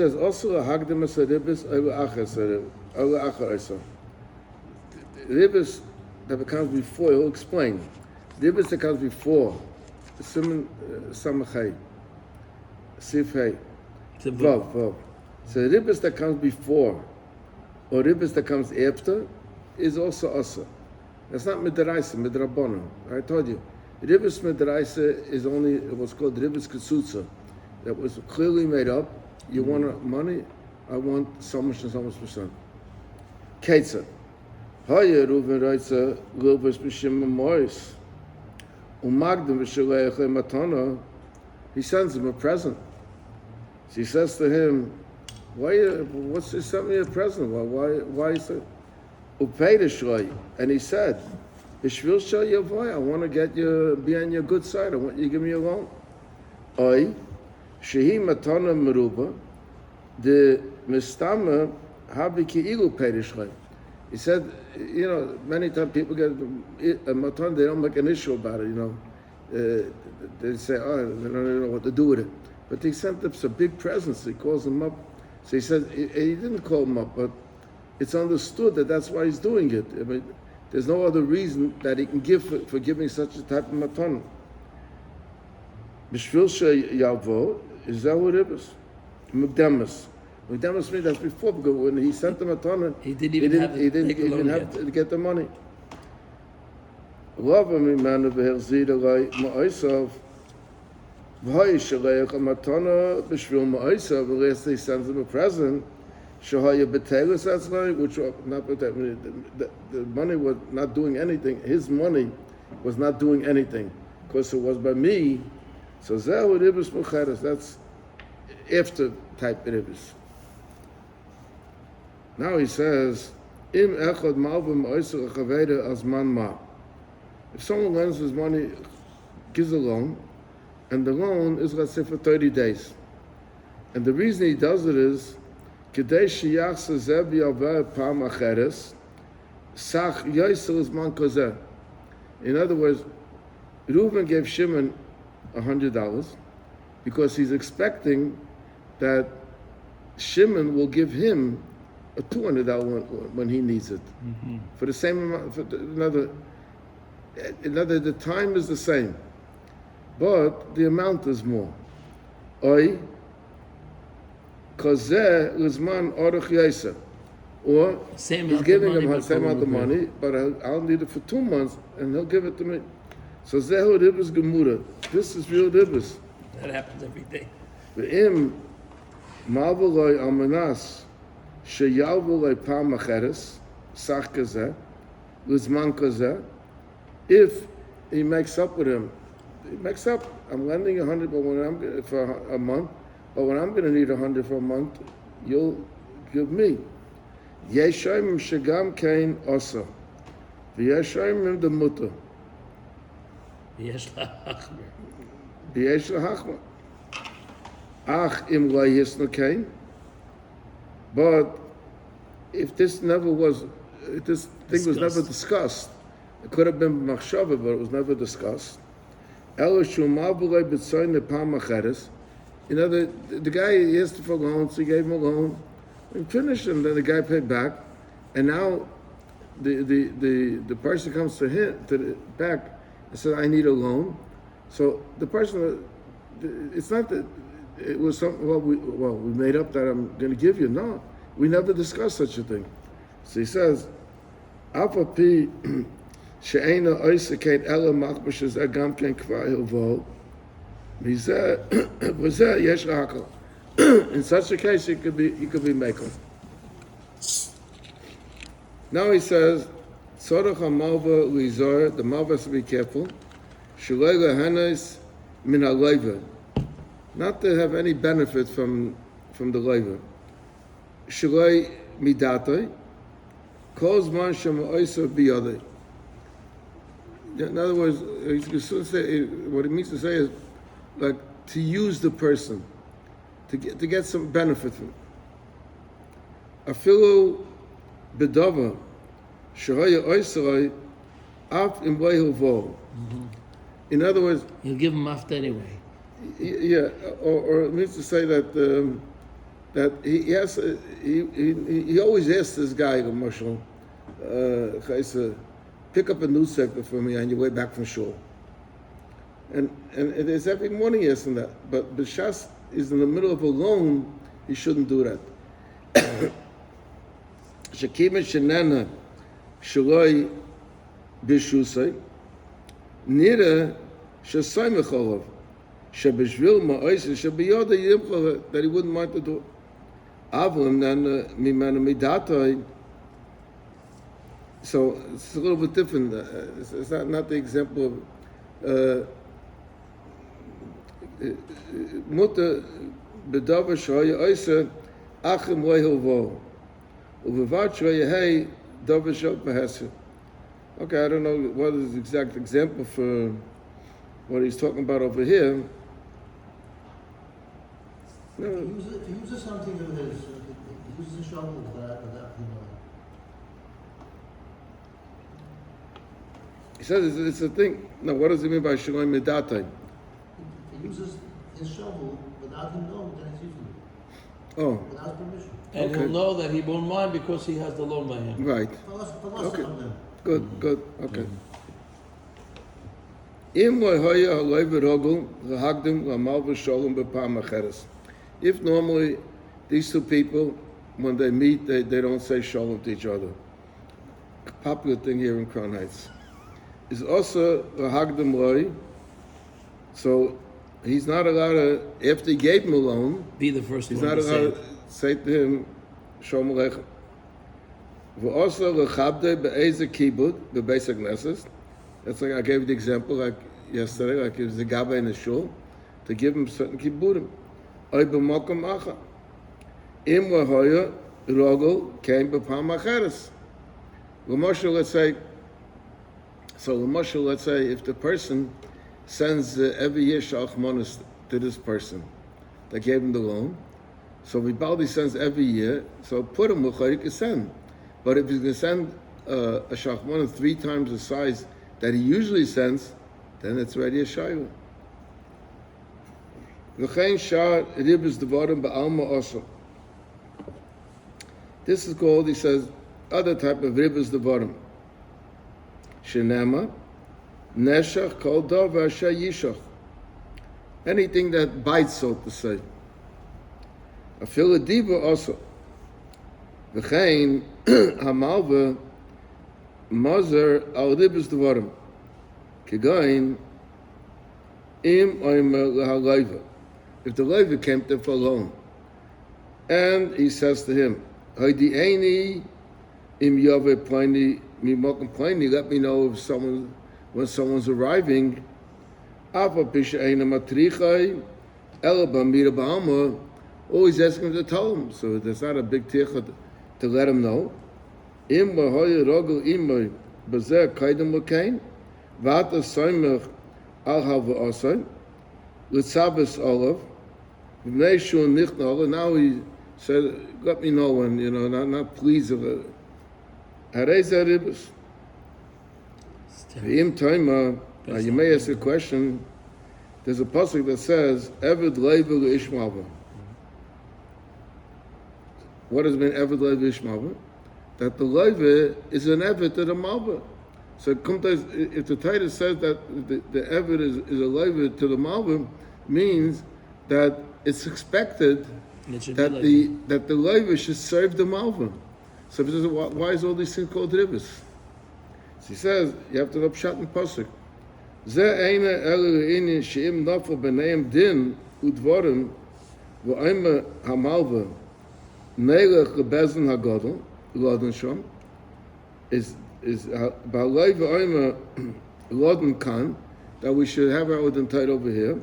There's also a hagdamas ribis over achar. Ribis that comes before, he'll explain. Ribis that comes before, Simon Samachay, Sifhay, Vav. So ribis that comes before, or ribis that comes after, is also asa. That's not midraisa, midrabanan. I told you, ribis midraisa is only what's called ribis kesutza, that was clearly made up. You want money? I want so much and so much percent. Ketzah. Haya Reuven Reitza Gilbers B'Shim Mois. Umagdim B'Shalei Matana. He sends him a present. She says to him, what's he sent me a present? Why is it? Upei Shloi. And he said, B'Shvil Shal Yavoy, I want to be on your good side. I want you to give me a loan. Oi. Shehi matana meruba, the mistama habi ki'ilu perishlei. He said, many times people get a matana, they don't make an issue about it. They say, they don't know what to do with it. But he sent them some big presents. He calls them up. So he said he didn't call them up, but it's understood that that's why he's doing it. I mean, there's no other reason that he can give for giving such a type of matana. B'shvil sheyavo. Is that what it is? Mukdamas. Mukdamas means that's before, because when he sent them a ton, he didn't even have to get the money. Rava mimanu beherzid alay ma'osav. V'hay shaleich matana b'shvil ma'osav. The last he sends them a present. Shahaya betelis atzlay, which not the money was not doing anything. His money was not doing anything because it was by me. So zehu ribus mucheres, that's after type ribus. Now he says, im echad malvim oiser chaveda as man ma. If someone lends his money, gives a loan, and the loan is, let's say, for 30 days. And the reason he does it is, kedei sheyachsa zeh b'yaveh pam acheres, sach yoiser as man kozeh. In other words, Reuven gave Shimon $100 because he's expecting that Shimon will give him a $200 when he needs it. Mm-hmm. For the same amount. The time is the same, but the amount is more. Oi, kozeh lizman orach yaisa, or he's giving him the same amount of money, but I'll need it for 2 months, and he'll give it to me. So zehu ribus gemura. This is real ribus. That happens every day. Ve'im malvuloi almanas sheyalvuloi pam acheres sach kazeh lizman kazeh. If he makes up with him, I'm lending 100, but when I'm for a month, but when I'm going to need 100 for a month, you'll give me. Yeshayim shegam kain osa, v'yeshayim the mutter. B'yesh lahachma. Ach im lo yisno kain. But if this thing was never discussed, it could have been machshava, but it was never discussed. Elo shumal b'loi b'tzoyin lepam acheres. The guy, he asked for a loan, so he gave him a loan. We finished, and then the guy paid back. And now the person comes to him back and said, I need a loan. So the person, it's not that it was something, we made up that I'm going to give you. No, we never discussed such a thing. So he says, Alpha P she'ena oisekate ela machbashes agam ken kvar hilvo. V'zeh yesh hakol. In such a case, he could be mekel. Now he says, Tzorach hamalva lizor, the malva has to be careful. Shalei lehenes min haleiva, not to have any benefit from the leiva. Shalei midatoi, kol zman shema oiser biyadei. In other words, what it means to say is, like, to use the person, to get some benefit from it. Afilu bedava shehaya oiseroi af im lehu. In other words, you'll give him after anyway. Yeah, or it means to say that that he has he always asks this guy, Marshall, pick up a newspaper for me on your way back from shul. And it is every morning he asks him that. But B'shas is in the middle of a loan, he shouldn't do that. Shekima shenana shaloi b'shusay nira shesaymech olav shebishvil ma'oiseh shebiyoda yimcha that he wouldn't mind to do it. Avlim then mimanu midatoi. So it's a little bit different. It's not the example of mutter bedavar shoya oiseh achim loyhilvo. Okay, I don't know what is the exact example for what he's talking about over here. If he uses something of his, he uses a shovel without He says it's a thing. No, what does he mean by shaloi midatay? If he uses his shovel without him knowing, then he's using it. Oh. Without permission. And he'll know that he won't mind because he has the loan by him. Right. Okay. Good. Okay. If normally these two people, when they meet, they don't say shalom to each other. A popular thing here in Crown Heights. Is also hagdim loy. So he's not allowed to, after he gave him a loan, be the first he's one not to say allowed to say to him, Shalom Aleichem. V'osa l'chabde be'eze kibud, be'basic nesses. That's like I gave you the example, like yesterday, like it was the gabbai in the shul, to give him certain kibudim. Oy b'mokom acha. Im lahoya rogel came b'pam acheres. L'moshe, let's say, let's say if the person sends every year shalchmonis to this person that gave him the loan, so Vibaldi sends every year, so put him with can send. But if he's going to send a shachmonis 3 times the size that he usually sends, then it's already a shiur. This is called, he says, other type of ribas devarim. Shenema, neshach kol davar sheyishach. Anything that bites, so to say. Afil diva also. V'chein hamalva mazer al ribas devarim. Kegain im oimer lehalayva. If the leiva came to for loan, and he says to him, Haydi eini im yave pliny mi mokum pliny, let me know if when someone's arriving. Afa pisha eina matrichai elba mira ba'alma. Always ask him to tell him, so there's not a big ticha to let him know. Im bahoy rogel imay bazer kaidem lokain vata soimach al hava asay litzabes olav v'meishu nichna. Now he said, let me know when, not please of it. Hareza ribus. V'im taima, you may ask a question. There's a pasuk that says, Eved leiva l'ishmalva. What does it mean, Eved leiva l'ishmalva? That the leiva is an Eved to the malva. So if the Torah says that the Eved is a leiva to the malva, means that it's expected that the leiva should serve the malva. So he says, why is all these things called ribas? So he says, you have to look pshat and pasuk. Ze eine elin sheim nafel b'neim din udvarim v'ayma hamalva neilech lebezen hagadol laden sham is ba'alei v'ayma laden kan, that we should have our Odin title over here.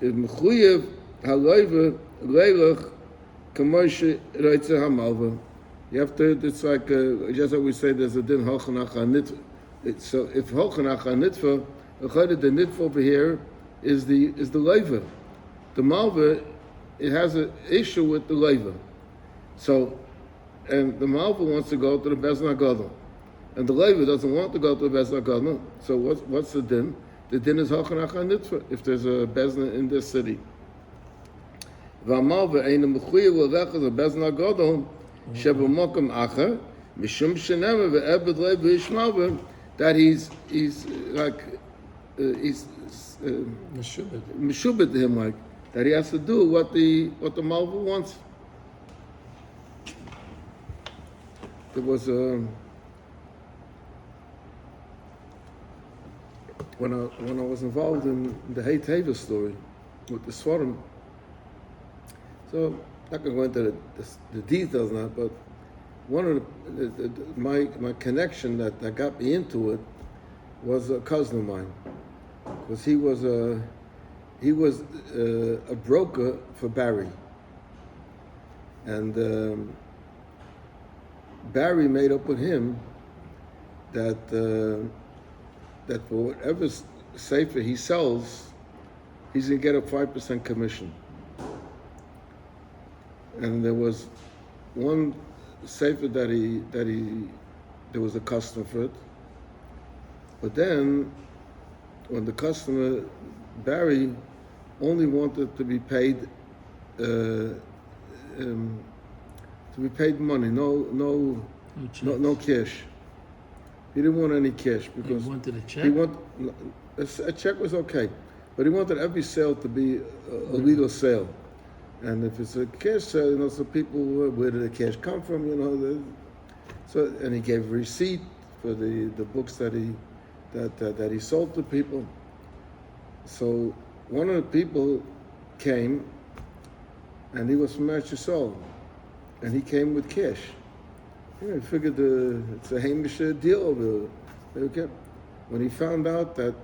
Is mechuyev haleiva leilech kamosh reitze hamalva. You have to, it's like, just like we say, there's a din hochanach nitva. So if hochanach nitva, the nitva over here is the leiva. The malva, it has an issue with the leiva. So, and the malva wants to go to the bezna gadol, and the leiva doesn't want to go to the bezna gadol. So what's the din? The din is hochanach nitva if there's a bezna in this city. ואמר ואין המחויב ללכת לבזן הגדול שבמקום אחר משום שנאמר ועבד לב וישמעו that he's like he's meshubed to him, like that he has to do what the Malva wants. There was when I was involved in the Hey Teva story with the Svarim. So I'm not going to go into the details now, but one of my connection that got me into it was a cousin of mine, because he was a broker for Barry, and Barry made up with him that for whatever sefer he sells, he's gonna get a 5% commission. And there was one sefer that there was a customer for it. But then, when the customer, Barry, only wanted to be paid money, no cash. He didn't want any cash because he wanted a check. A check was okay, but he wanted every sale to be a legal sale. And if it's a cash sale, so people, where did the cash come from? And he gave a receipt for the books that he sold to people. So one of the people came, and he was from Massachusetts, and he came with cash. He figured it's a Hamish deal over there. When he found out that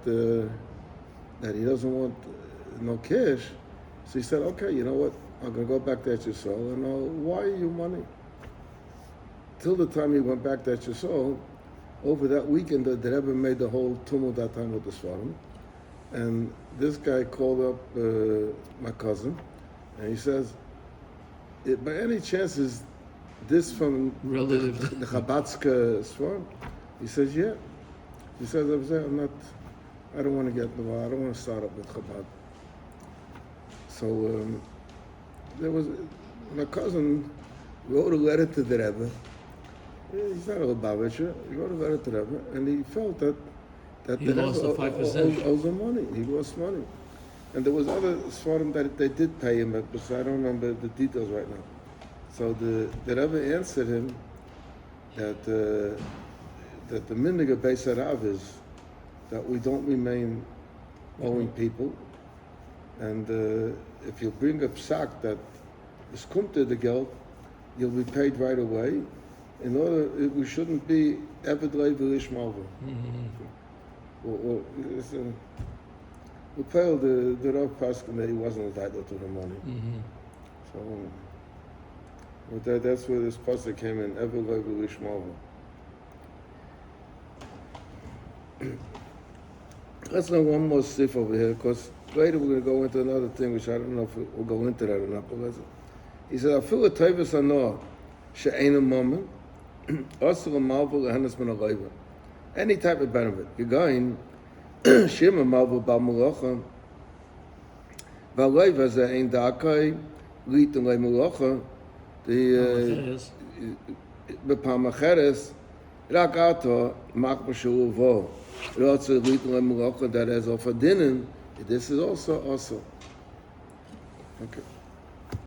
he doesn't want no cash, so he said, "Okay, you know what? I'm going to go back to Massachusetts, and I'll wire you money." Till the time he went back to Massachusetts, over that weekend, the Rebbe made the whole tumult that time with the Svarim. And this guy called up my cousin, and he says, "By any chance is this from relative the Chabadska Svarim?" He says, "Yeah." He says, I don't want to get involved. I don't want to start up with Chabad. So there was, my cousin wrote a letter to the Rebbe. He's not a Lubavitcher. He wrote a letter to the Rebbe, and he felt that the Rebbe owes him money. He lost money. And there was other Svarim that they did pay him, but I don't remember the details right now. So the Rebbe answered him that the minhag of Beis Harav is that we don't remain owing people, and if you bring a psak that is kumte the geld, you'll be paid right away. We shouldn't be eved leiv l'ishmalva. We failed the Rav Paskin that he wasn't entitled to the money. So that's where this pasuk came in, eved leiv l'ishmalva. Let's know one more sif over here, because later we're going to go into another thing, which I don't know if we'll go into that or not. But he said, "I feel a tayvus anoah she'ein a moment, also a malvul lehenes min alayva." Any type of benefit. You're going shema malvul bal malacha, v'alayva ze ein da'akai litin lei malacha the b'pam acheres rak ato mak b'shu uvo. That is of a dinin. This is also. Okay.